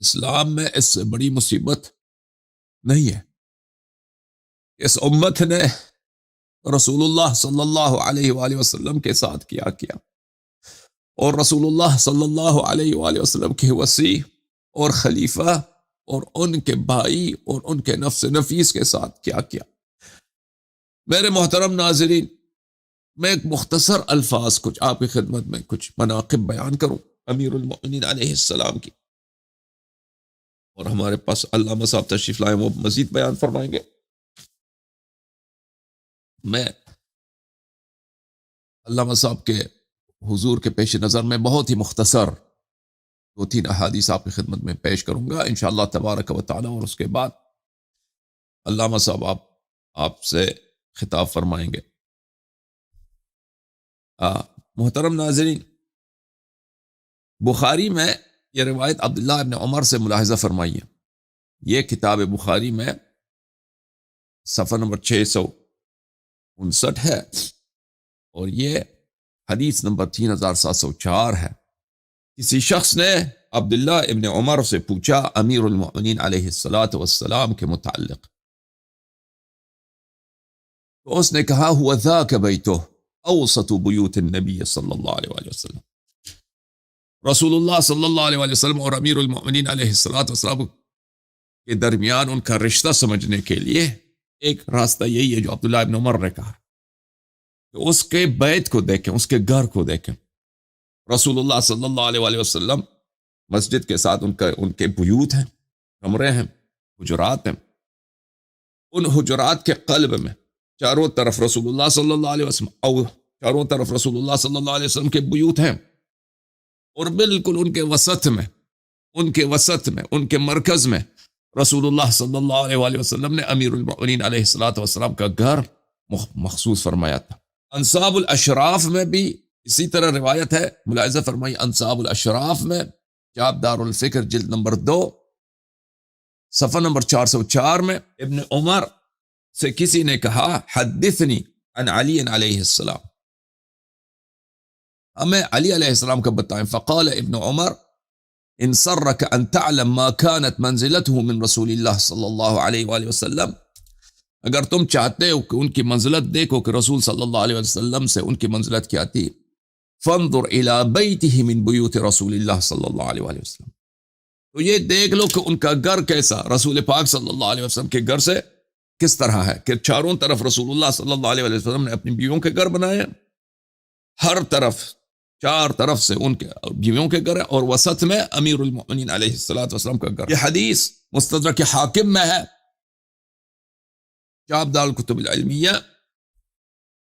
اسلام میں اس سے بڑی مصیبت نہیں ہے۔ اس امت نے رسول اللہ صلی اللہ علیہ وآلہ وسلم کے ساتھ کیا اور رسول اللہ صلی اللہ علیہ وآلہ وسلم کے وصی اور خلیفہ اور ان کے بھائی اور ان کے نفس نفیس کے ساتھ کیا۔ میرے محترم ناظرین، میں ایک مختصر الفاظ کچھ آپ کی خدمت میں کچھ مناقب بیان کروں امیر المؤمنین علیہ السلام کی، اور ہمارے پاس علامہ صاحب تشریف لائیں، وہ مزید بیان فرمائیں گے۔ میں علامہ صاحب کے حضور کے پیش نظر میں بہت ہی مختصر 2-3 احادیث آپ کی خدمت میں پیش کروں گا انشاءاللہ تبارک و تعالی، اور اس کے بعد علامہ صاحب آپ سے خطاب فرمائیں گے۔ محترم ناظرین، بخاری میں یہ روایت عبداللہ ابن عمر سے ملاحظہ فرمائیے۔ یہ کتاب بخاری میں صفحہ نمبر 659 ہے، اور یہ حدیث نمبر 3704 ہے۔ کسی شخص نے عبداللہ ابن عمر سے پوچھا امیر المؤمنین علیہ السلام کے متعلق، تو اس نے کہا ہوا ذاک بیتہ اوسط بیوت النبی صلی اللہ علیہ وآلہ وسلم۔ رسول اللہ صلی اللہ علیہ وآلہ وسلم اور امیر المؤمنین علیہ السلام کے درمیان ان کا رشتہ سمجھنے کے لیے ایک راستہ یہی ہے جو عبداللہ ابن عمر نے کہا، کہ اس کے بیت کو دیکھیں، اس کے گھر کو دیکھیں۔ رسول اللہ صلی اللہ علیہ وآلہ وسلم مسجد کے ساتھ ان کے بیوت ہیں، کمرے ہیں، حجرات ہیں۔ ان حجرات کے قلب میں چاروں طرف رسول اللہ صلی اللہ علیہ وسلم اور چاروں طرف رسول اللہ صلی اللہ علیہ وسلم کے بیوت ہیں، اور بالکل ان کے وسط میں ان کے مرکز میں رسول اللہ صلی اللہ علیہ وآلہ وسلم نے امیر المؤمنین علیہ السلام کا گھر مخصوص مخصوص تھا۔ انصاب الاشراف میں بھی اسی طرح روایت ہے، ملاحظہ فرمائی انصاب الاشراف میں کتاب دار الفکر جلد نمبر 2 صفحہ نمبر 404 میں ابن عمر سے کسی نے کہا حدثنی عن علی علیہ السلام، ہمیں علی علیہ السلام کا بتائیں۔ فقال ابن عمر ان سرک ان تعلم ما كانت منزلته من رسول اللہ صلی اللہ علیہ وآلہ وسلم، اگر تم چاہتے ہو کہ ان کی منزلت دیکھو کہ رسول صلی اللہ علیہ وسلم سے ان کی منزلت کیا تھی، فانظر الى بیتہ من بیوت رسول اللہ صلی اللہ علیہ وآلہ وسلم، تو یہ دیکھ لو کہ ان کا گھر کیسا، رسول پاک صلی اللہ علیہ وسلم کے گھر سے کس طرح ہے، کہ چاروں طرف رسول اللہ صلی اللہ علیہ وسلم نے اپنی بیویوں کے گھر بنائے، ہر طرف چار طرف سے ان کے بیویوں کے گھر ہے، اور وسط میں امیر المؤمنین علیہ السلام کا گھر۔ یہ حدیث مستدرک حاکم میں ہے، کتاب دار الکتب العلمیہ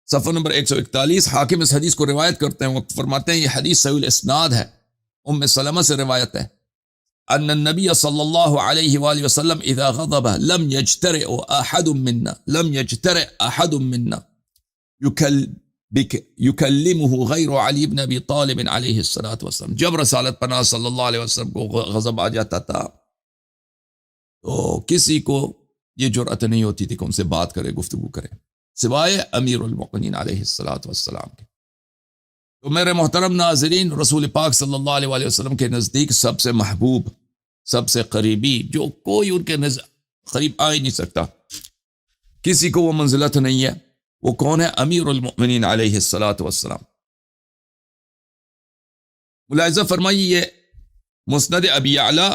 صفحہ نمبر 141۔ حاکم اس حدیث کو روایت کرتے ہیں، وہ فرماتے ہیں یہ حدیث صحیح الاسناد ہے۔ ام سلمہ سے روایت ہے ان النبی صلی اللہ علیہ وآلہ وسلم اذا غضب لم يجترئ احد منا یکلمه غیر علی بن ابی طالب علیہ السلام، جب رسالت پناہ صلی اللہ علیہ وسلم کو غضب آ جاتا تھا تو کسی کو یہ جرأت نہیں ہوتی تھی کہ ان سے بات کرے، گفتگو کرے، سوائے امیر المؤمنین علیہ السلام کے۔ تو میرے محترم ناظرین، رسول پاک صلی اللہ علیہ وآلہ وسلم کے نزدیک سب سے محبوب، سب سے قریبی، جو کوئی ان کے قریب آ ہی نہیں سکتا، کسی کو وہ منزلت نہیں ہے، وہ کون ہے؟ امیر المؤمنین علیہ السلام۔ ملاحظہ فرمائیے یہ مسند ابی اعلی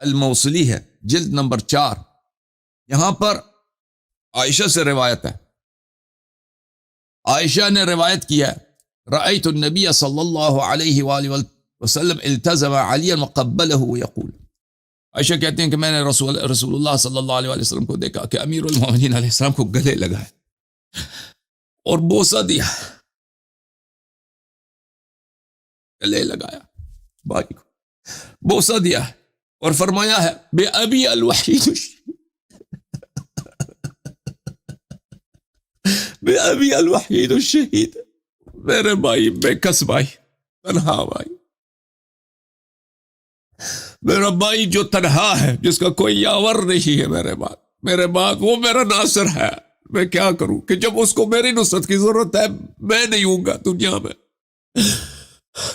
الموصلی ہے، جلد نمبر 4، یہاں پر عائشہ سے روایت ہے۔ عائشہ نے روایت کیا ہے رأیت النبی صلی اللہ علیہ وآلہ وسلم التزم علیا وقبلہ ویقول، عائشہ کہتے ہیں کہ میں نے رسول اللہ صلی اللہ علیہ وسلم کو دیکھا کہ امیر المؤمنین علیہ السلام کو گلے لگائے اور بوسہ دیا، گلے لگایا بھائی کو، بوسہ دیا اور فرمایا ہے بے ابی الوحید بے ابی الوحید الشہید، میرے بھائی، بے کس بھائی، تنہا بھائی، میرا بھائی جو تنہا ہے، جس کا کوئی یاور نہیں ہے، میرے بعد وہ میرا ناصر ہے، میں کیا کروں کہ جب اس کو میری نصرت کی ضرورت ہے میں نہیں ہوں گا دنیا میں،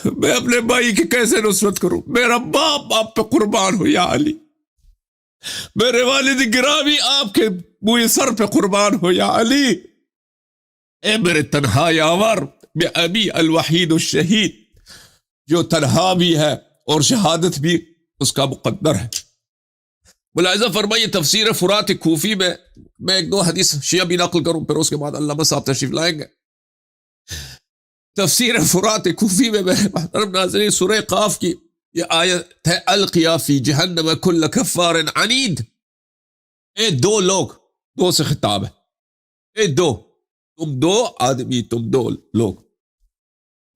میں اپنے بھائی کی کیسے نصرت کروں؟ میرا باپ آپ پہ قربان ہو یا علی، میرے والد گرامی آپ کے بوئے سر پہ قربان ہو یا علی، اے میرے تنہا یاور، میں ابی الوحید الشہید، جو تنہا بھی ہے اور شہادت بھی اس کا مقدر ہے۔ ملاحظہ فرمائیے تفسیر فرات کوفی میں ایک دو حدیث شیعہ بھی نقل کروں، پھر اس کے بعد علامہ صاحب تشریف لائیں گے۔ تفسیر فرات کوفی میں میرے محترم ناظرین سورہ قاف کی یہ آیت ہے، القیا فی جہنم کل کفار عنید۔ اے دو لوگ، دو سے خطاب ہے، اے دو، تم دو آدمی، تم دو لوگ،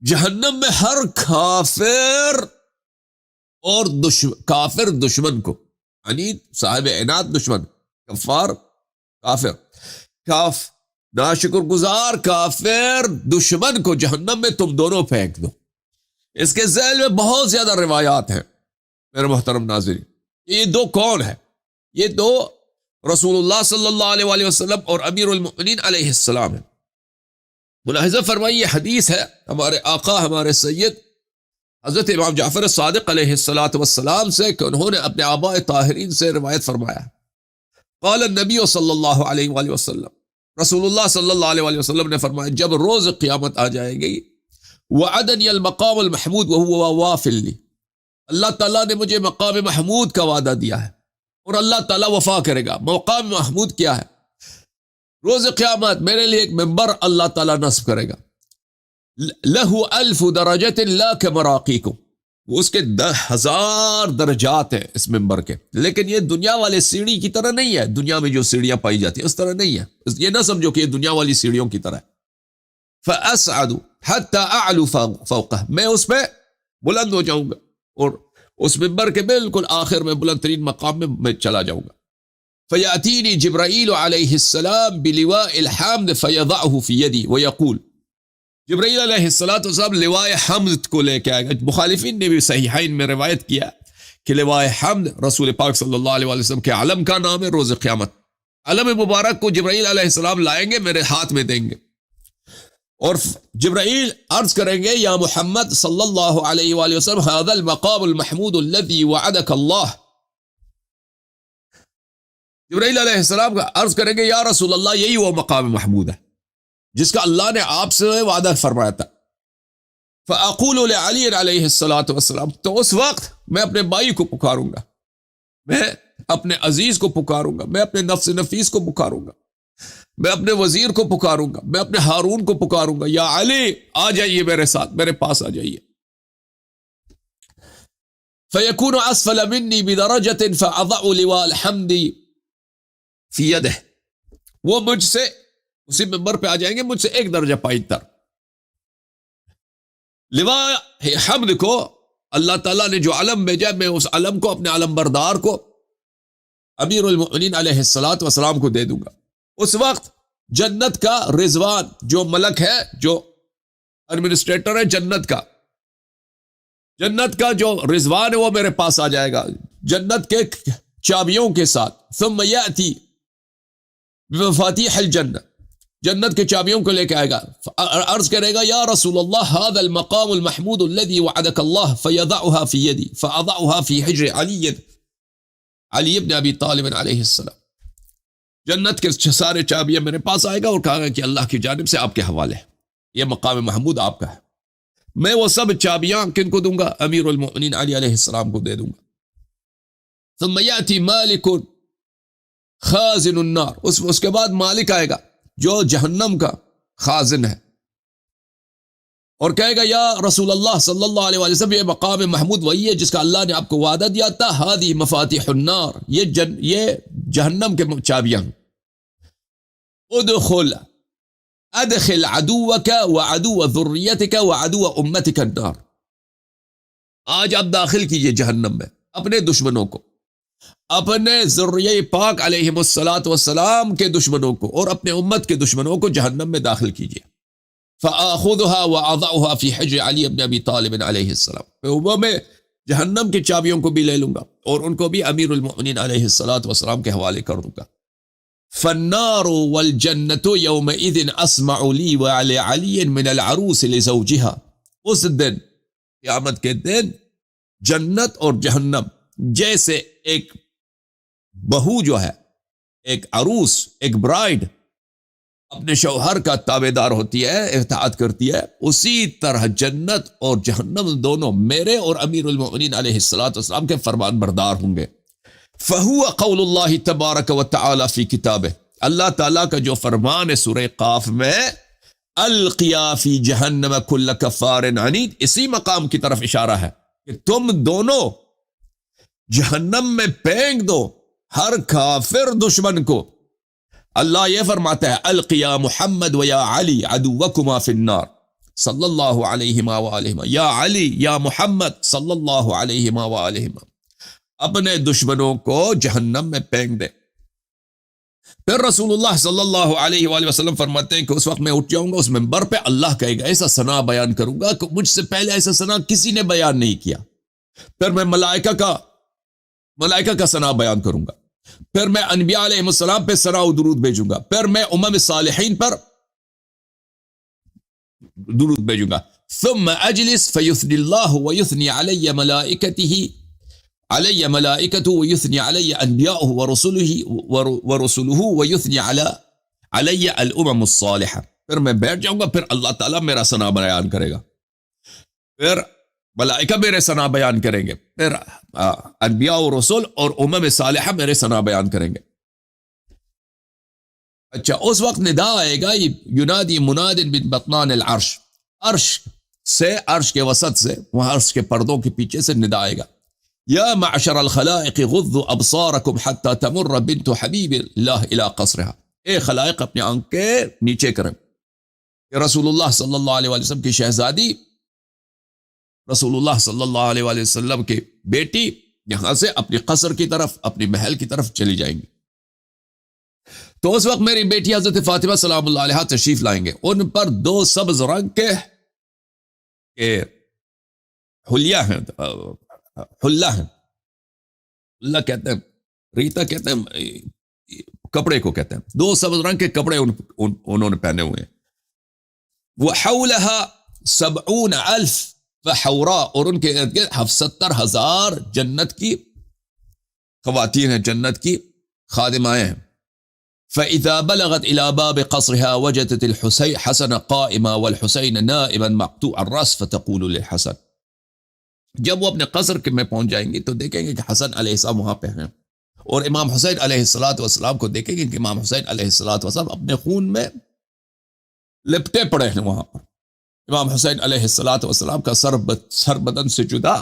جہنم میں ہر کافر اور کافر دشمن کو، عنید صاحب عناد دشمن، کفار کافر، کاف ناشکر گزار کافر دشمن کو جہنم میں تم دونوں پھینک دو۔ اس کے ذیل میں بہت زیادہ روایات ہیں میرے محترم ناظرین۔ یہ دو کون ہیں؟ یہ دو رسول اللہ صلی اللہ علیہ وآلہ وسلم اور امیر المؤمنین علیہ السلام ہیں۔ ملاحظہ فرمائیے یہ حدیث ہے ہمارے آقا ہمارے سید حضرت امام جعفر صادق علیہ السلام سے کہ انہوں نے اپنے آباء طاہرین سے روایت فرمایا، قال النبی صلی اللہ علیہ وآلہ وسلم، رسول اللہ صلی اللہ علیہ وآلہ وسلم نے فرمایا جب روز قیامت آ جائے گی، وعدنی المقام المحمود وهو وافل لی، اللہ تعالیٰ نے مجھے مقام محمود کا وعدہ دیا ہے اور اللہ تعالیٰ وفا کرے گا۔ مقام محمود کیا ہے؟ روز قیامت میرے لیے ایک ممبر اللہ تعالیٰ نصب کرے گا، لہو الف درجت لا کمراقیکم، اس کے 10,000 درجات ہیں اس ممبر کے، لیکن یہ دنیا والے سیڑھی کی طرح نہیں ہے، دنیا میں جو سیڑھیاں پائی جاتی ہیں اس طرح نہیں ہے، یہ نہ سمجھو کہ یہ دنیا والی سیڑھیوں کی طرح ہے۔ فَأَسْعَدُ حَتَّى أَعْلُ فَوْقَهُ، میں اس پہ بلند ہو جاؤں گا اور اس ممبر کے بالکل آخر میں بلند ترین مقام میں چلا جاؤں گا۔ فَيَأْتِينِي جِبْرَائِيلُ عَلَيْهِ السَّلَامِ بِلِوَاءِ الْحَمْدِ فَيَضَعُهُ فِي يَدِي وَيَقُولُ، جبرائیل علیہ السلام لوائے حمد کو لے کے آئے گا۔ مخالفین نے بھی صحیحین میں روایت کیا کہ لوائے حمد رسول پاک صلی اللہ علیہ وسلم کے علم کا نام ہے۔ روز قیامت علم مبارک کو جبرائیل علیہ السلام لائیں گے، میرے ہاتھ میں دیں گے، اور جبرائیل عرض کریں گے یا محمد صلی اللہ علیہ وآلہ وسلم هذا المقام المحمود الذي وعدك اللہ، جبرائیل علیہ السلام کا عرض کریں گے یا رسول اللہ یہی وہ مقام محمود ہے جس کا اللہ نے آپ سے وعدہ فرمایا تھا۔ فَأَقُولُ لِعَلِيٍّ علیہ السلام، تو اس وقت میں اپنے بھائی کو پکاروں گا، میں اپنے عزیز کو پکاروں گا، میں اپنے نفس نفیس کو پکاروں گا، میں اپنے وزیر کو پکاروں گا، میں اپنے ہارون کو پکاروں گا، یا علی آ جائیے میرے ساتھ، میرے پاس آ جائیے۔ فَيَكُونُ أَسْفَلَ مِنِّي بِدَرَجَةٍ فَأَضَعُ لِوَاءَ الْحَمْدِ فِي يَدِهِ، وہ مجھ سے اسی ممبر پہ آ جائیں گے مجھ سے ایک درجہ پائیں تر۔ لواء حمد کو اللہ تعالیٰ نے جو علم بھیجا، میں اس علم کو اپنے علم بردار کو امیر المؤمنین علیہ السلام کو دے دوں گا۔ اس وقت جنت کا رضوان، جو ملک ہے، جو ایڈمنسٹریٹر ہے جنت کا جو رضوان ہے وہ میرے پاس آ جائے گا جنت کے چابیوں کے ساتھ۔ ثم یأتی بمفاتیح الجنہ، جنت کے چابیوں کو لے کے آئے گا، عرض کرے گا یا رسول اللہ هذا المقام المحمود الذي وعدك الله فيضعها في يدي فأضعها في حجر علی ابن ابی طالب علیہ السلام، جنت کے سارے چابیاں میرے پاس آئے گا اور کہا گا کہ اللہ کی جانب سے آپ کے حوالے ہے، یہ مقام محمود آپ کا ہے۔ میں وہ سب چابیاں کن کو دوں گا؟ امیر المؤمنین علی علیہ السلام کو دے دوں گا۔ ثم یأتی مالک خازن النار، اس کے بعد مالک آئے گا جو جہنم کا خازن ہے اور کہے گا یا رسول اللہ صلی اللہ علیہ وسلم یہ مقام محمود وہی ہے جس کا اللہ نے آپ کو وعدہ دیا تھا، ہادی مفاتیح النار، یہ جہنم کے چابیاں، ادخل عدوک وعدو ذریتک وعدو امتک النار، آج آپ داخل کیجئے جہنم میں اپنے دشمنوں کو، اپنے ذریہ پاک علیہ السلام کے دشمنوں کو اور اپنے امت کے دشمنوں کو جہنم میں داخل کیجئے۔ فآخذها وأضعها في حجر علی ابن ابی طالب علیہ السلام، میں جہنم کی چابیوں کو بھی لے لوں گا اور ان کو بھی امیر المؤمنین علیہ السلام کے حوالے کر دوں گا۔ فالنار والجنة يومئذ اسمع لي وعلى علی من العروس لزوجها، اس دن قیامت کے دن جنت اور جہنم جیسے ایک بہو جو ہے، ایک عروس، ایک برائڈ اپنے شوہر کا تابع دار ہوتی ہے، اطاعت کرتی ہے، اسی طرح جنت اور جہنم دونوں میرے اور امیر المؤمنین علیہ السلام کے فرمان بردار ہوں گے۔ فَهُوَ قَوْلُ اللَّهِ تَبَارَكَ وَتَعَالَى فِي كِتَابِهِ، اللہ تعالیٰ کا جو فرمان ہے سورہ قاف میں، الْقِيَا فِي جَهَنَّمَ كُلَّ كَفَّارٍ عَنِيدٍ، اسی مقام کی طرف اشارہ ہے کہ تم دونوں جہنم میں پھینک دو ہر کافر دشمن کو۔ اللہ یہ فرماتا ہے القیا محمد و یا علی عدوکما فی النار صلی اللہ علیہ وآلہ، یا علی یا محمد صلی اللہ علیہ وآلہ، اپنے دشمنوں کو جہنم میں پھینک دے۔ پھر رسول اللہ صلی اللہ علیہ وآلہ وسلم فرماتے ہیں کہ اس وقت میں اٹھ جاؤں گا اس منبر پہ، اللہ کہے گا ایسا ثنا بیان کروں گا کہ مجھ سے پہلے ایسا ثنا کسی نے بیان نہیں کیا۔ پھر میں ملائکہ کا ثنا بیان کروں گا، پھر میں انبیاء علیہ السلام پہ ثنا و درود بھیجوں گا، پھر میں امم صالحین پر درود بھیجوں گا۔ ثم اجلس فیثنی اللہ ویثنی علی ملائکتہ ویثنی علی انبیاءہ ورسلہ ویثنی علی الامم الصالحہ۔ پھر میں بیٹھ جاؤں گا، پھر اللہ تعالیٰ میرا ثنا بیان کرے گا، پھر ملائکہ میرے ثنا بیان کریں گے، پھر انبیاء و رسول اور امم صالحہ میرے ثنا بیان کریں گے۔ اچھا، اس وقت ندا آئے گا، ینادی مناد من بطنان العرش، عرش کے وسط سے، وہاں عرش کے پردوں کے پیچھے سے ندا آئے گا، یا معشر الخلائق غضوا ابصارکم حتی تمر بنت حبیب اللہ الی قصرها، اے خلائق اپنے آنکھیں نیچے کریں کہ رسول اللہ صلی اللہ علیہ وسلم کی شہزادی، رسول اللہ صلی اللہ علیہ وآلہ وسلم کی بیٹی یہاں سے اپنی قصر کی طرف، اپنی محل کی طرف چلی جائیں گی۔ تو اس وقت میری بیٹی حضرت فاطمہ سلام اللہ علیہ تشریف لائیں گے، ان پر 2 سبز رنگ کے حلیہ ہیں، حلہ کہتے ہیں، ریتا کہتے ہیں، کپڑے کو کہتے ہیں، 2 سبز رنگ کے کپڑے انہوں نے پہنے ہوئے ہیں۔ وَحَوْلَهَا 70,000 فحورا، اور ان کے ارد گرد 70,000 جنت کی خواتین ہیں، جنت کی خادمائیں ہیں۔ فَإِذَا بَلَغَتْ إِلَى بَابِ قَصْرِهَا وَجَدَتِ الْحَسَنَ قَائِمًا وَالْحُسَيْنَ نَائِمًا مَقْطُوعَ الرَّأْسِ فَتَقُولُ لِلْحَسَنِ، جب وہ اپنے قصر میں پہنچ جائیں گی تو دیکھیں گے کہ حسن علیہ السلام وہاں پہ ہیں، اور امام حسین علیہ السلام کو دیکھیں گے کہ امام حسین علیہ السلام اپنے خون میں لپٹے پڑے ہیں وہاں پر۔ امام حسین علیہ السلام کا سر بدن سے جدا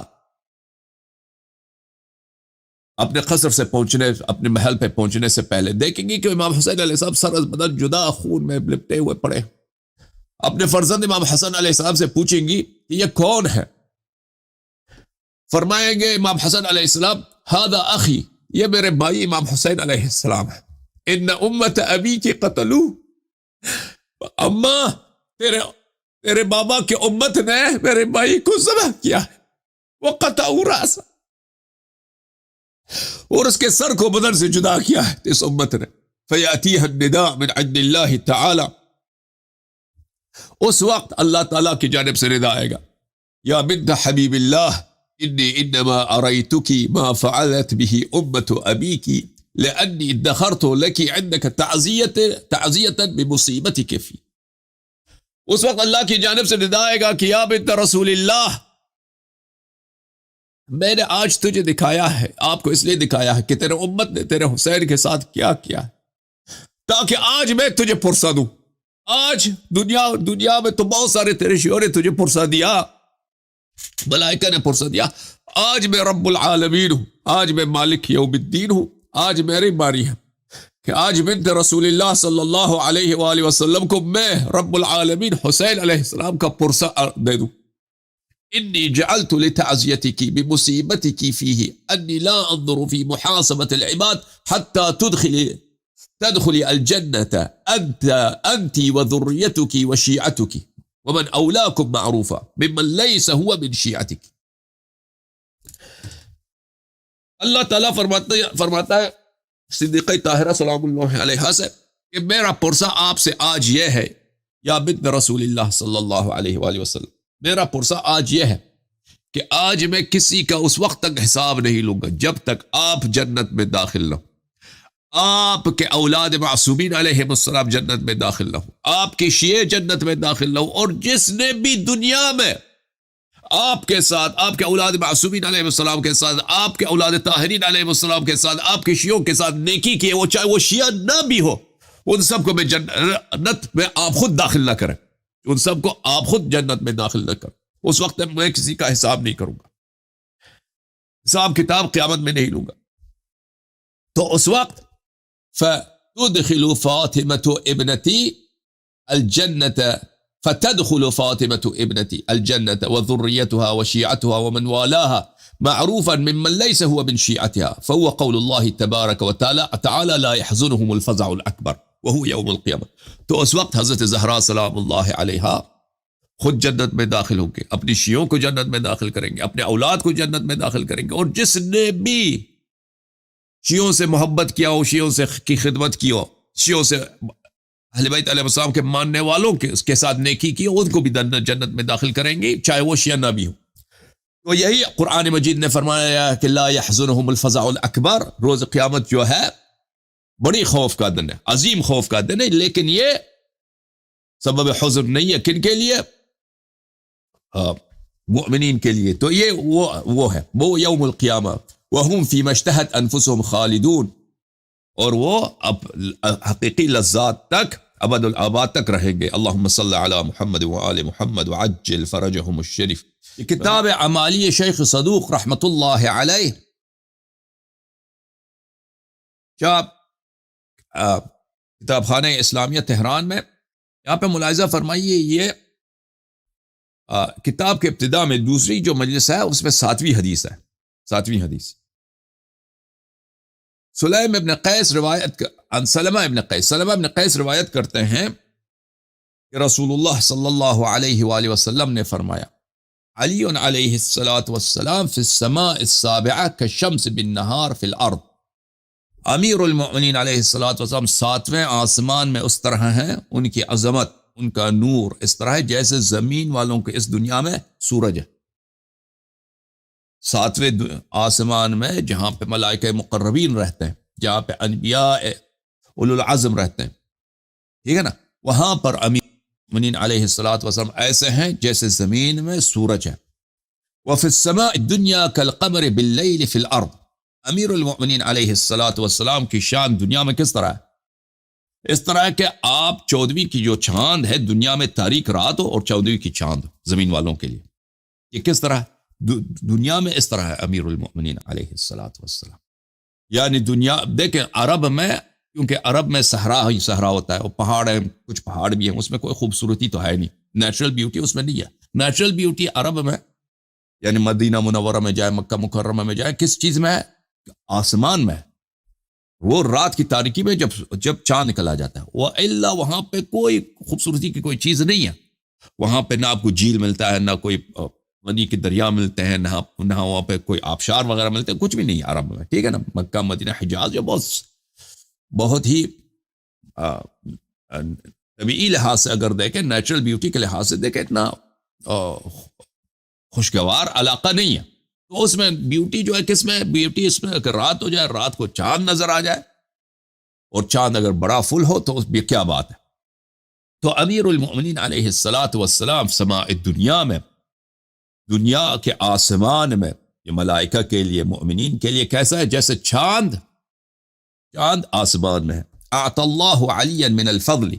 اپنے قصر سے پہنچنے، اپنے محل پہ پہنچنے سے پہلے دیکھیں گے کہ امام حسین علیہ السلام سر بدن جدا خون میں لپٹے ہوئے پڑے۔ اپنے فرزند امام حسن علیہ السلام سے پوچھیں گی کہ یہ کون ہے؟ فرمائیں گے امام حسن علیہ السلام ھذا اخی، یہ میرے بھائی امام حسین علیہ السلام ہے۔ ان امت ابی کی قتلو، اماں تیرے بابا کی امت نے میرے بھائی کو ذبح کیا ہے، وہ قطعوا رأسہ، اور اس کے سر کو بدن سے جدا کیا ہے اس امت نے۔ فیاتیہ النداء من عند اللہ تعالی، اس وقت اللہ تعالیٰ کی جانب سے ندا آئے گا، یا بنت حبیب اللہ انی انما اریتکی ما فعلت به امت ابیکی لانی ادخرت لکی عندک تعزیتا بمصیبتک فی۔ اس وقت اللہ کی جانب سے ندا آئے گا کہ یا بنت رسول اللہ، میں نے آج تجھے دکھایا ہے، آپ کو اس لیے دکھایا ہے کہ تیرے امت نے تیرے حسین کے ساتھ کیا کیا ہے، تاکہ آج میں تجھے پرسہ دوں۔ آج دنیا میں تو بہت سارے تیرے شیعوں نے تجھے پرسہ دیا، ملائکہ نے پرسہ دیا، آج میں رب العالمین ہوں، آج میں مالک یوم الدین ہوں، آج میری باری ہے کہ آج بنت رسول اللہ صلی اللہ علیہ وآلہ وسلم کو میں رب العالمین حسین علیہ السلام کا پرسہ دے دوں۔ انی جعلت لتعزیتک بمصیبتک فیہ انی لا انظر فی محاسبت العباد حتی تدخلی الجنة انت وذریتک وشیعتک ومن اولاکم معروفا ممن لیس هو من شیعتک۔ اللہ تعالیٰ فرماتا ہے صدیقہ طاہرہ سلام اللہ علیہ سے کہ میرا پرسہ آپ سے آج یہ ہے، یا بنت رسول اللہ صلی اللہ علیہ وآلہ وسلم، میرا پرسہ آج یہ ہے کہ آج میں کسی کا اس وقت تک حساب نہیں لوں گا جب تک آپ جنت میں داخل نہ ہو، آپ کے اولاد معصومین علیہ السلام جنت میں داخل نہ ہو، آپ کے شیعہ جنت میں داخل نہ ہو، اور جس نے بھی دنیا میں آپ کے ساتھ، آپ کے اولاد معصومین علیہ السلام کے ساتھ، آپ کے اولاد طاہرین علیہ السلام کے ساتھ، آپ کے شیعوں کے ساتھ نیکی کی، وہ چاہے وہ شیعہ نہ بھی ہو، ان سب کو میں جنت میں آپ خود داخل نہ کریں، ان سب کو آپ خود جنت میں داخل نہ کریں، اس وقت میں کسی کا حساب نہیں کروں گا، حساب کتاب قیامت میں نہیں لوں گا۔ تو اس وقت فتدخل فاطمة ابنتي الجنة فتدخل فاطمة ابنتي الجنة وذريتها وشيعتها ومن والاها معروفا ممن ليس هو من شيعتها، فهو قول الله تبارك وتعالى لا يحزنهم الفزع الأكبر وهو يوم القيامة۔ تو اس وقت حضرت زہرا سلام اللہ علیہا خود جنت میں داخل ہوں گے، اپنی شیعوں کو جنت میں داخل کریں گے، اپنے اولاد کو جنت میں داخل کریں گے، اور جس نے بھی شیعوں سے محبت کیا ہو، شیعوں سے کی خدمت کی ہو، شیعوں سے اہل بیت علیہ السلام کے ماننے والوں کے اس کے ساتھ نیکی کی ہو، ان کو بھی جنت میں داخل کریں گے، چاہے وہ شیعہ نہ بھی ہو۔ تو یہی قرآن مجید نے فرمایا کہ لا يحزنهم الفزع الاکبر، روز قیامت جو ہے بڑی خوف کا دن ہے، عظیم خوف کا دن ہے، لیکن یہ سبب حزن نہیں ہے، کن کے لیے؟ مؤمنین کے لیے۔ تو یہ وہ ہے، وہ یوم القیامہ، وَهُمْ فِي مَا اشْتَهَتْ أَنفُسُهُمْ خَالِدُونَ، اور وہ اب حقیقی لذات تک ابد الآباد تک رہیں گے۔ اللہم صلی علی محمد وآل محمد وعجل فرجہم الشریف۔ یہ کتاب اعمالی شیخ صدوق رحمت اللہ علیہ، کیا کتاب خانہ اسلامیہ تہران میں، یہاں پہ ملاحظہ فرمائیے، یہ کتاب کے ابتدا میں دوسری جو مجلس ہے اس میں 7ویں حدیث ہے، 7ویں حدیث۔ سلیم ابن قیس روایت عن سلمہ ابن قیس روایت کرتے ہیں کہ رسول اللہ صلی اللہ علیہ وآلہ وسلم نے فرمایا، علی علیہ السلام فی السماء السابعہ کالشمس بالنہار فی الارض، امیر المؤمنین علیہ السلام 7ویں آسمان میں اس طرح ہیں، ان کی عظمت، ان کا نور اس طرح ہے جیسے زمین والوں کے اس دنیا میں سورج ہے۔ 7ویں آسمان میں جہاں پہ ملائکہ مقربین رہتے ہیں، جہاں پہ انبیاء اولو العزم رہتے ہیں، ٹھیک ہے نا، وہاں پر امیر المؤمنین علیہ السلام ایسے ہیں جیسے زمین میں سورج ہے۔ وفی السماء الدنیا کالقمر باللیل فی الارض، امیر المؤمنین علیہ السلام کی شان دنیا میں کس طرح ہے؟ اس طرح کہ آپ 14ویں کی جو چاند ہے دنیا میں تاریک رات ہو، اور 14ویں کی چاند زمین والوں کے لیے، یہ کس طرح دنیا میں اس طرح ہے امیر المؤمنین علیہ السلام۔ یعنی دنیا دیکھیں، عرب میں، کیونکہ عرب میں صحرا ہی صحرا ہوتا ہے، اور پہاڑ ہیں، کچھ پہاڑ بھی ہیں، اس میں کوئی خوبصورتی تو ہے نہیں، نیچرل بیوٹی اس میں نہیں ہے۔ نیچرل بیوٹی عرب میں، یعنی مدینہ منورہ میں جائے، مکہ مکرمہ میں جائے، کس چیز میں ہے؟ آسمان میں، وہ رات کی تاریکی میں جب چاند نکلا جاتا ہے، وہ الا وہاں پہ کوئی خوبصورتی کی کوئی چیز نہیں ہے، وہاں پہ نہ آپ کو جھیل ملتا ہے، نہ کوئی ندی کے دریا ملتے ہیں، نہ وہاں پہ کوئی آبشار وغیرہ ملتے ہیں، کچھ بھی نہیں ہے عرب میں، ٹھیک ہے نا۔ مکہ مدینہ حجاز جو بہت ہی طبعی لحاظ سے اگر دیکھیں، نیچرل بیوٹی کے لحاظ سے دیکھیں، اتنا خوشگوار علاقہ نہیں ہے، تو اس میں بیوٹی جو ہے، کس میں بیوٹی؟ اس میں اگر رات ہو جائے، رات کو چاند نظر آ جائے، اور چاند اگر بڑا فل ہو تو اس میں کیا بات ہے۔ تو امیر المؤمنین علیہ السلام سماء دنیا میں، دنیا کے آسمان میں، یہ ملائکہ کے لیے، مؤمنین کے لیے کیسا ہے؟ جیسے چاند آسمان میں ہے۔ اعطى اللہ علی من الفضل،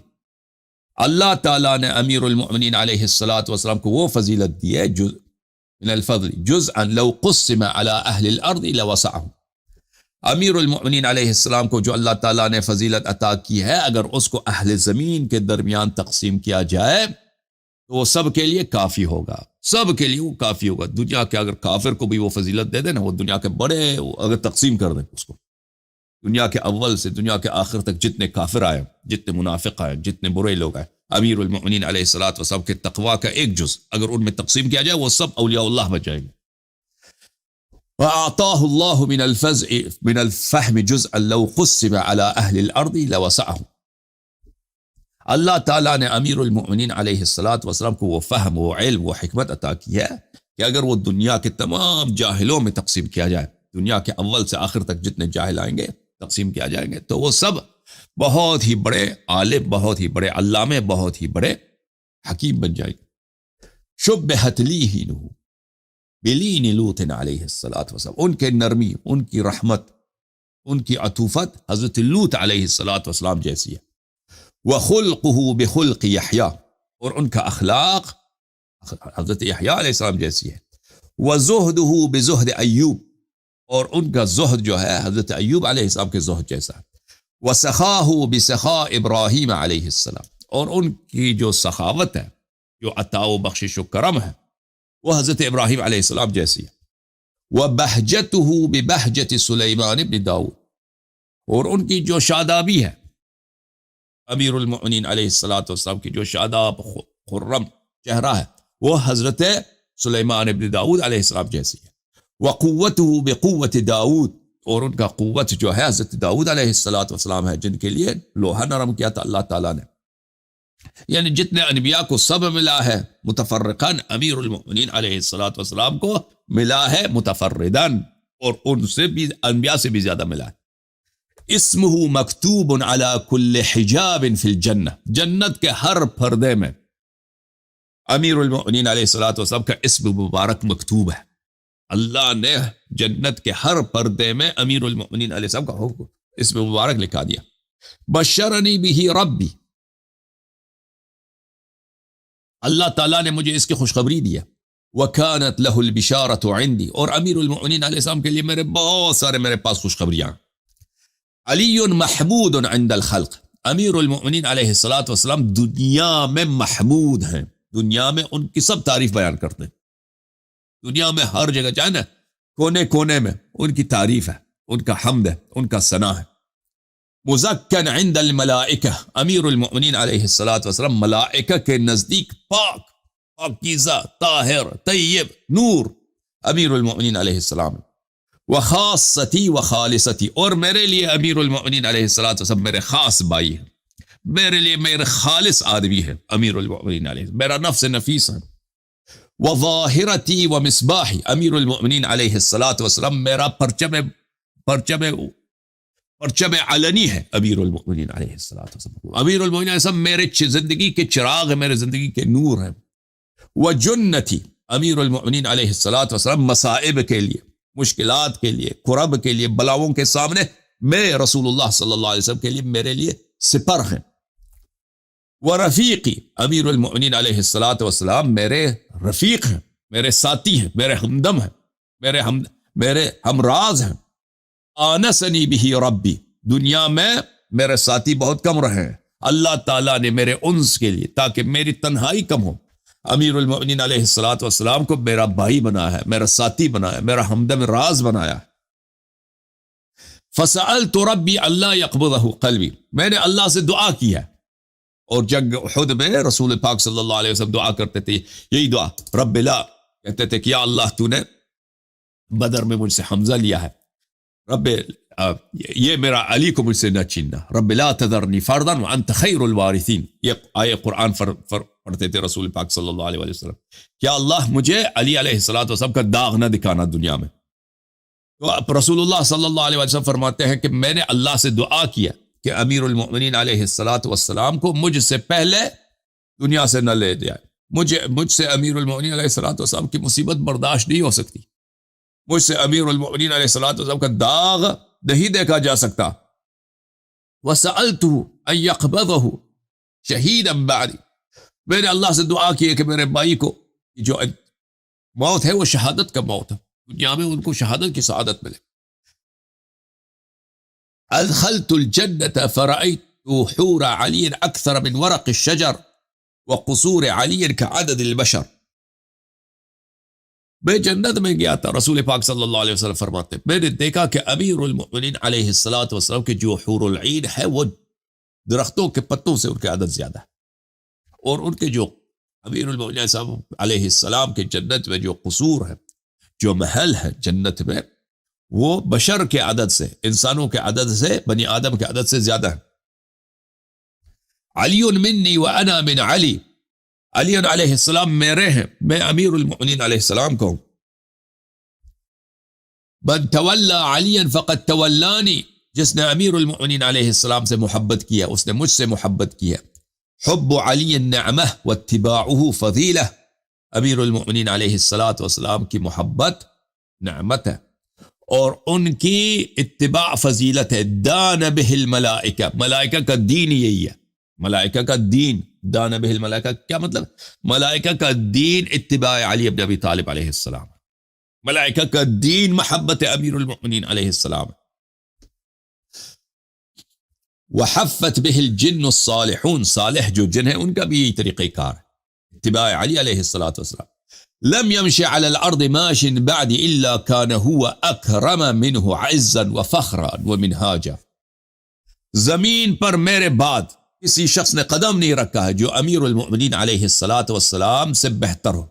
اللہ تعالیٰ نے امیر المؤمنین علیہ السلام کو وہ فضیلت دی ہے، من الفضل جزءا لو قسم على اہل الارض لوسعهم، امیر المؤمنین علیہ السلام کو جو اللہ تعالیٰ نے فضیلت عطا کی ہے، اگر اس کو اہل زمین کے درمیان تقسیم کیا جائے تو وہ سب کے لیے کافی ہوگا، سب کے لیے وہ کافی ہوگا۔ دنیا کے اگر کافر کو بھی وہ فضیلت دے دیں نا، وہ دنیا کے بڑے اگر تقسیم کر دیں اس کو، دنیا کے اول سے دنیا کے آخر تک جتنے کافر آئے، جتنے منافق آئے، جتنے برے لوگ آئے، امیر المؤمنین علیہ السلام کے تقوی کا ایک جز اگر ان میں تقسیم کیا جائے، وہ سب اولیاء اللہ بن جائیں گے۔ وَأَعْطَاهُ اللَّهُ مِنَ الْفَحْمِ جُزْءًا لَوْ قُسِّمَ عَلَى أَهْلِ الْأَرْضِ لَوَسَعَهُمْ، اللہ تعالیٰ نے امیر المؤمنین علیہ السلام کو وہ فہم، وہ علم، وہ حکمت عطا کی ہے کہ اگر وہ دنیا کے تمام جاہلوں میں تقسیم کیا جائے، دنیا کے اول سے آخر تک جتنے جاہل آئیں گے تقسیم کیا جائیں گے، تو وہ سب بہت ہی بڑے عالم، بہت ہی بڑے علامے، بہت ہی بڑے حکیم بن جائیں گے۔ شبہت لیہ بلین لوط علیہ السلام، ان کے نرمی، ان کی رحمت، ان کی عطوفت حضرت لوط علیہ السلام جیسی ہے۔ وخلقہ بخلق یحییٰ، اور ان کا اخلاق حضرت یحییٰ علیہ السلام جیسی ہے۔ وزہدہ بزہد ایوب، اور ان کا زہد جو ہے حضرت ایوب علیہ السلام کے زہد جیسا ہے۔ وسخاہ بسخاء ابراہیم علیہ السلام، اور ان کی جو سخاوت ہے، جو عطا و بخشش و کرم ہے، وہ حضرت ابراہیم علیہ السلام جیسی ہے۔ وبہجتہ ببہجت سلیمان بن داؤد، اور ان کی جو شادابی ہے، امیر المؤمنین علیہ السلام کی جو شاداب خرم چہرہ ہے، وہ حضرت سلیمان بن داؤد علیہ السلام جیسی ہے۔ وقوتہ بقوت داؤد، اور ان کا قوت جو ہے حضرت داؤد علیہ السلام ہے، جن کے لیے لوہا نرم کیا تھا اللہ تعالیٰ نے۔ یعنی جتنے انبیاء کو سب ملا ہے متفرقاً، امیر المؤمنین علیہ السلام کو ملا ہے متفرداً، اور ان سے بھی، انبیاء سے بھی زیادہ ملا ہے۔ اسمہ مکتوب علی کل حجاب فی الجنہ، جنت کے ہر پردے میں امیر المؤمنین علیہ السلام کا اسم مبارک مکتوب ہے۔ اللہ نے جنت کے ہر پردے میں امیر المؤمنین علیہ السلام کا اسم مبارک لکھا دیا۔ بشرنی بہ ربی، اللہ تعالیٰ نے مجھے اس کی خوشخبری دیا۔ وَكَانَتْ لَهُ الْبِشَارَةُ عِنْدِي، اور امیر المؤمنین علیہ السلام کے لیے میرے پاس خوشخبریاں۔ علی محمود عند الخلق، امیر المؤمنین علیہ السلام دنیا میں محمود ہیں، دنیا میں ان کی سب تعریف بیان کرتے ہیں، دنیا میں ہر جگہ چاہے نا، کونے کونے میں ان کی تعریف ہے، ان کا حمد ہے، ان کا ثنا ہے۔ مزکن عند الملائکہ، امیر المؤمنین علیہ السلام ملائکہ کے نزدیک پاک، پاکیزہ، طاہر، طیب، نور امیر المؤمنین علیہ السلام۔ وخاصتی وخالصتی، اور میرے لیے امیر المؤمنین علیہ السلام میرے خاص بھائی ہیں، میرے لیے میرے خالص آدمی ہے امیر المؤمنین علیہ، میرا نفس نفیس ہے۔ وظاہرتی ومصباحی، امیر المؤمنین علیہ السلام میرا پرچم علنی ہے امیر المؤمنین علیہ السلام۔ امیر المؤمنین علیہ السلام میرے زندگی کے چراغ ہیں، میرے زندگی کے نور ہیں۔ وجنتی، امیر المؤمنین علیہ السلام مصائب کے لیے، مشکلات کے لیے، کرب کے لیے، بلاؤں کے سامنے میں رسول اللہ صلی اللہ علیہ وسلم کے لیے میرے لیے سپر ہیں۔ ورفیقی، امیر المؤمنین علیہ السلام میرے رفیق ہیں، میرے ساتھی ہیں، میرے ہمدم ہیں، میرے ہمراز ہیں۔ آنسنی بہ ربی، دنیا میں میرے ساتھی بہت کم رہے ہیں، اللہ تعالیٰ نے میرے انس کے لیے، تاکہ میری تنہائی کم ہو، امیر المؤمنین علیہ السلام کو میرا بھائی بنایا ہے، میرا ساتھی بنایا ہے، میرا ہمدم راز بنایا ہے۔ فسألت ربی اللہ یقبضہ قلبی، میں نے اللہ سے دعا کی ہے، اور جنگ احد میں رسول پاک صلی اللہ علیہ وسلم دعا کرتے تھے یہی دعا، رب لا، کہتے تھے کہ یا اللہ تو نے بدر میں مجھ سے حمزہ لیا ہے، رب یہ میرا علی کو مجھ سے نہ چھیننا، رب لا تذرنی فردا وانت خیر الوارثین، یہ آیے قرآن پڑھتے تھے رسول پاک صلی اللہ علیہ وسلم، کیا اللہ مجھے علی علیہ السلام کا داغ نہ دکھانا دنیا میں۔ تو رسول اللہ صلی اللہ علیہ وسلم فرماتے ہیں کہ میں نے اللہ سے دعا کیا کہ امیر المؤمنین علیہ السلام کو مجھ سے پہلے دنیا سے نہ لے جائے، مجھ سے امیر المؤمنین علیہ السلام کی مصیبت برداشت نہیں ہو سکتی، مجھ سے امیر المؤمنین علیہ السلام کا داغ نہیں دیکھا جا سکتا۔ وَسَأَلْتُهُ أَن يَقْبَضَهُ شَهِيدًا بَعْدِي، میں نے اللہ سے دعا کی ہے کہ میرے بھائی کو جو موت ہے وہ شہادت کا موت ہے، دنیا میں ان کو شہادت کی سعادت ملے۔ أَدْخَلْتُ الْجَنَّةَ فَرَأَيْتُ حُورَ عَلِيٍّ أَكْثَرَ مِنْ وَرَقِ الشَّجَرِ وَقُصُورِ عَلِيٍّ كَعَدَدِ الْبَشَرِ، میں جنت میں گیا تھا، رسول پاک صلی اللہ علیہ وسلم فرماتے میں نے دیکھا کہ امیر المؤمنین علیہ السلام کے جو حور العین ہے وہ درختوں کے پتوں سے ان کے عدد زیادہ ہے، اور ان کے جو امیر المؤمنین علیہ السلام کے جنت میں جو قصور ہے، جو محل ہے جنت میں، وہ بشر کے عدد سے، انسانوں کے عدد سے، بنی آدم کے عدد سے زیادہ ہے۔ علی منی وانا من علی، علی علیہ السلام میرے ہیں، میں امیر المؤمنین علیہ السلام کو ہوں. من تولا علی فقد تولانی، جس نے امیر المؤمنین علیہ السلام سے محبت کیا اس نے مجھ سے محبت کیا. حب علی نعمہ واتباعہ فضیلہ، امیر المؤمنین علیہ السلام کی محبت نعمت ہے اور ان کی اتباع فضیلت ہے. دان بہ الملائکہ، ملائکہ کا دین یہی ہے، ملائکہ کا دین. دان بہ الملائکہ کیا مطلب؟ ملائکہ کا دین اتباع علی بن ابی طالب علیہ السلام، ملائکہ کا دین محبت امیر المؤمنین علیہ السلام. وحفت بہ الجن الصالحون، صالح جو جن ہیں ان کا بھی یہی طریقہ کار ہے، اتباع علی علیہ السلام. لم يمشي على الارض ماش بعد الا كان هو اکرم منه عزا وفخرا ومنهاجا، زمین پر میرے بعد کسی شخص نے قدم نہیں رکھا ہے جو امیر المؤمنین علیہ السلام سے بہتر ہو،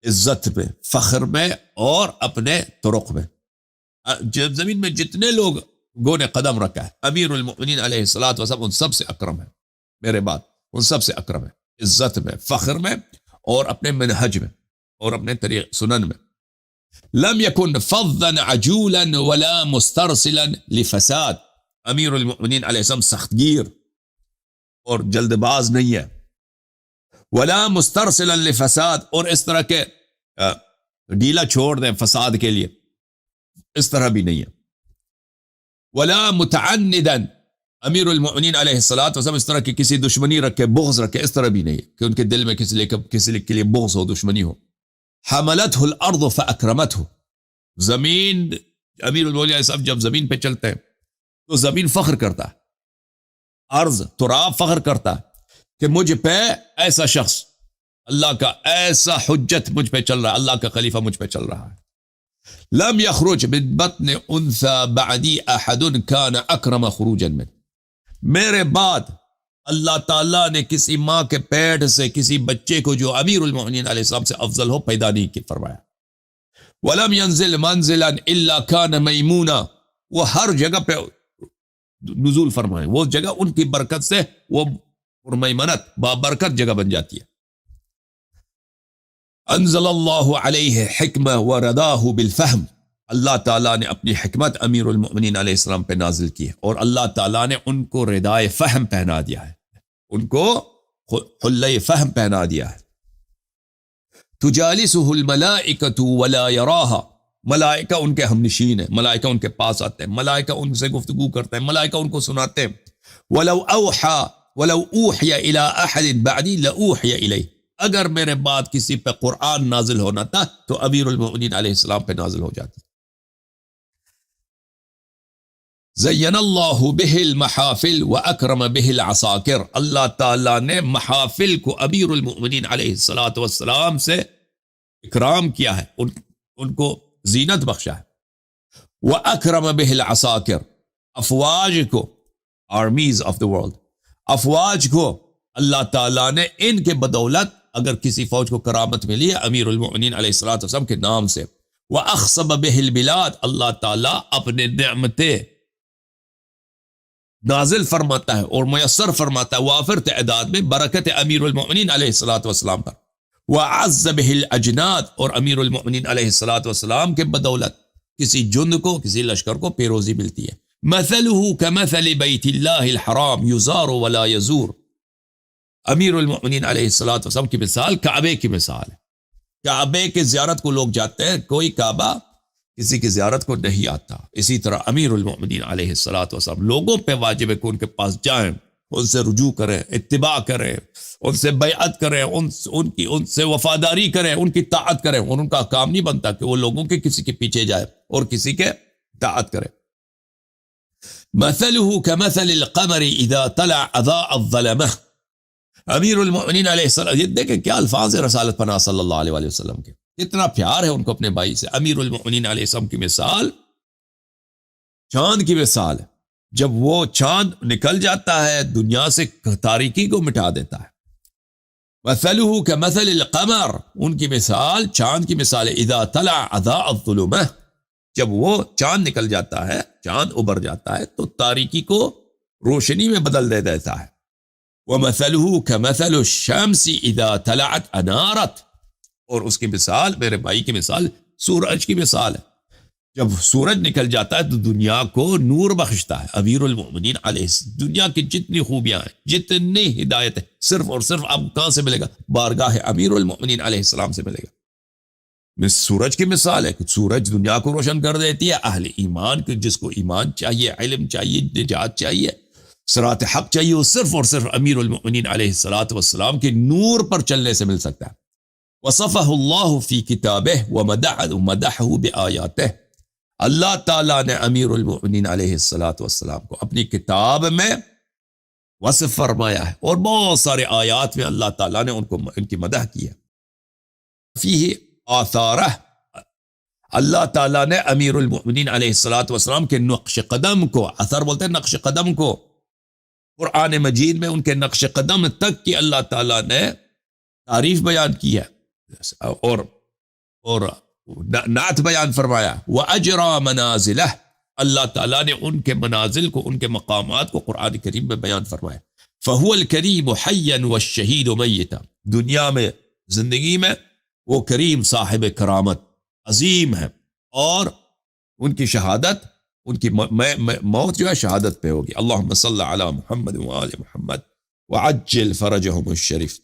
عزت میں، فخر میں اور اپنے طرق میں. جب زمین میں جتنے لوگوں نے قدم رکھا ہے امیر المؤمنین علیہ السلام ان سب سے اکرم ہے، میرے بعد ان سب سے اکرم ہے، عزت میں، فخر میں اور اپنے منہج میں اور اپنے طریق سنن میں. لم يكن فظا عجولا ولا مسترسلا لفساد، امیر المؤمنین علیہ السلام سخت گیر اور جلد باز نہیں ہے. ولا مسترسلا لفساد، اور اس طرح کے ڈیلا چھوڑ دیں فساد کے لیے، اس طرح بھی نہیں ہے. ولا متعندا، امیر المؤمنین علیہ السلام اس طرح کی کسی دشمنی رکھے، بغض رکھے، اس طرح بھی نہیں کہ ان کے دل میں کسی کے لیے بغض ہو، دشمنی ہو. حملته الارض فاکرمته، زمین، امیر المؤمنین علیہ السلام جب زمین پہ چلتے ہیں تو زمین فخر کرتا ہے، ارض تراب فخر کرتا ہے کہ مجھ پہ ایسا شخص، اللہ کا ایسا حجت مجھ پہ چل رہا ہے، اللہ کا خلیفہ مجھ پہ چل رہا ہے. لم يخرج من بطن انثى بعدی احد كان اکرم خروجا من، میرے بعد اللہ تعالیٰ نے کسی ماں کے پیٹ سے کسی بچے کو جو امیر المؤمنین علیہ السلام سے افضل ہو پیدا نہیں فرمایا. ولم ينزل منزلا الا كان میمونا، وہ ہر جگہ پہ نزول فرمائے، وہ جگہ ان کی برکت سے وہ پرمیمنت بابرکت جگہ بن جاتی ہے. انزل اللہ علیہ حکمہ ورداہ بالفہم، اللہ تعالیٰ نے اپنی حکمت امیر المؤمنین علیہ السلام پہ نازل کی ہے اور اللہ تعالیٰ نے ان کو ردائے فہم پہنا دیا ہے، ان کو حلۂ فہم پہنا دیا ہے. تجالسہ الملائکۃ ولا یراہا، ملائکہ ان کے ہم نشین ہیں، ملائکہ ان کے پاس آتے ہیں، ملائکہ ان سے گفتگو کرتے ہیں، ملائکہ ان کو سناتے ہیں. ولو اوحی الی احد بعدی لاوحی الیہ، اگر میرے بعد کسی پہ قرآن نازل ہونا تھا تو امیر المؤمنین علیہ السلام پہ نازل ہو جاتی. زین اللہ بہ المحافل واکرم بہ العساکر، اللہ تعالیٰ نے محافل کو امیر المؤمنین علیہ السلام سے اکرام کیا ہے، ان کو زینت بخشا ہے. واکرم بہ العساکر، افواج کو، آرمیز آف دا ورلڈ، افواج کو اللہ تعالیٰ نے ان کے بدولت اگر کسی فوج کو کرامت ملی ہے امیر المؤمنین علیہ السلام کے نام سے. وَأَخْصَبَ بِهِ الْبِلَادِ، اللہ تعالیٰ اپنے نعمتیں نازل فرماتا ہے اور میسر فرماتا ہے وافر تعداد میں برکت امیر المؤمنین علیہ السلام پر. وَعَزَّ بِهِ الْأَجْنَادِ، اور امیر المؤمنین علیہ السلام کے بدولت کسی جند کو، کسی لشکر کو پیروزی ملتی ہے. مَثَلُهُ كَمَثَلِ بَيْتِ اللَّهِ الْحَرَامِ يُزَارُ وَلَا يَزُورُ، امیر المؤمنین علیہ السلام کی مثال کعبے کی مثال ہے. کعبے کی زیارت کو لوگ جاتے ہیں، کوئی کعبہ کسی کی زیارت کو نہیں آتا. اسی طرح امیر المؤمنین علیہ السلام لوگوں پہ واجب ہے کہ ان کے پاس جائیں، ان سے رجوع کریں، اتباع کریں، ان سے بیعت کریں، ان سے وفاداری کریں، ان کی طاعت کریں. اور ان کا کام نہیں بنتا کہ وہ لوگوں کے کسی کے پیچھے جائے اور کسی کے طاعت کرے. مثلہ کمثل القمر اذا طلع اضاء الظلمہ، امیر المؤمنین علیہ السلام، یہ دیکھیں کیا الفاظ ہے رسالت پناہ صلی اللہ علیہ وسلم کے، اتنا پیار ہے ان کو اپنے بھائی سے. امیر المؤمنین علیہ السلام کی مثال چاند کی مثال ہے، جب وہ چاند نکل جاتا ہے دنیا سے تاریکی کو مٹا دیتا ہے. مثلہ کمثل القمر، ان کی مثال چاند کی مثال ہے. اذا طلع اضاء الظلمہ، جب وہ چاند نکل جاتا ہے، چاند ابھر جاتا ہے تو تاریکی کو روشنی میں بدل دیتا ہے. وَمَثَلُهُ كَمَثَلُ الشَّمْسِ إِذَا طَلَعَتْ أَنَارَتْ، اور اس کی مثال، میرے بھائی کی مثال سورج کی مثال ہے. جب سورج نکل جاتا ہے تو دنیا کو نور بخشتا ہے. امیر المؤمنین علیہ السلام، دنیا کی جتنی خوبیاں ہیں، جتنی ہدایت ہے، صرف اور صرف آپ کہاں سے ملے گا؟ بارگاہ امیر المؤمنین علیہ السلام سے ملے گا. سورج کی مثال ہے کہ سورج دنیا کو روشن کر دیتی ہے. اہل ایمان کے، جس کو ایمان چاہیے، علم چاہیے، نجات چاہیے، صراط حق چاہیے، وہ صرف اور صرف امیر المؤمنین علیہ السلام کے نور پر چلنے سے مل سکتا ہے. وصفہ اللہ فی کتابہ ومدحہ بآیاتہ، اللہ تعالیٰ نے امیر المؤمنین علیہ السلام کو اپنی کتاب میں وصف فرمایا ہے، اور بہت سارے آیات میں اللہ تعالیٰ نے ان کی مدح کی ہے. فیہ آثارہ، اللہ تعالیٰ نے امیر المؤمنین علیہ السلام کے نقش قدم کو، اثر بولتے ہیں نقش قدم کو، قرآن مجید میں ان کے نقش قدم تک کی اللہ تعالیٰ نے تعریف بیان کی ہے، اور نعت بیان فرمایا. وَأَجْرَى مَنَازِلَهُ، اللہ تعالیٰ نے ان کے منازل کو، ان کے مقامات کو قرآن کریم میں بیان فرمایا. فَهُوَ الْكَرِيمُ حَيًّا وَالشَّهِيدُ مَيِّتًا، دنیا میں، زندگی میں وہ کریم، صاحب کرامت، عظیم ہے، اور ان کی شہادت، ان کی موت جو ہے شہادت پہ ہوگی. اللہم صلی علی محمد وآل محمد وعجل فرجہم الشریف.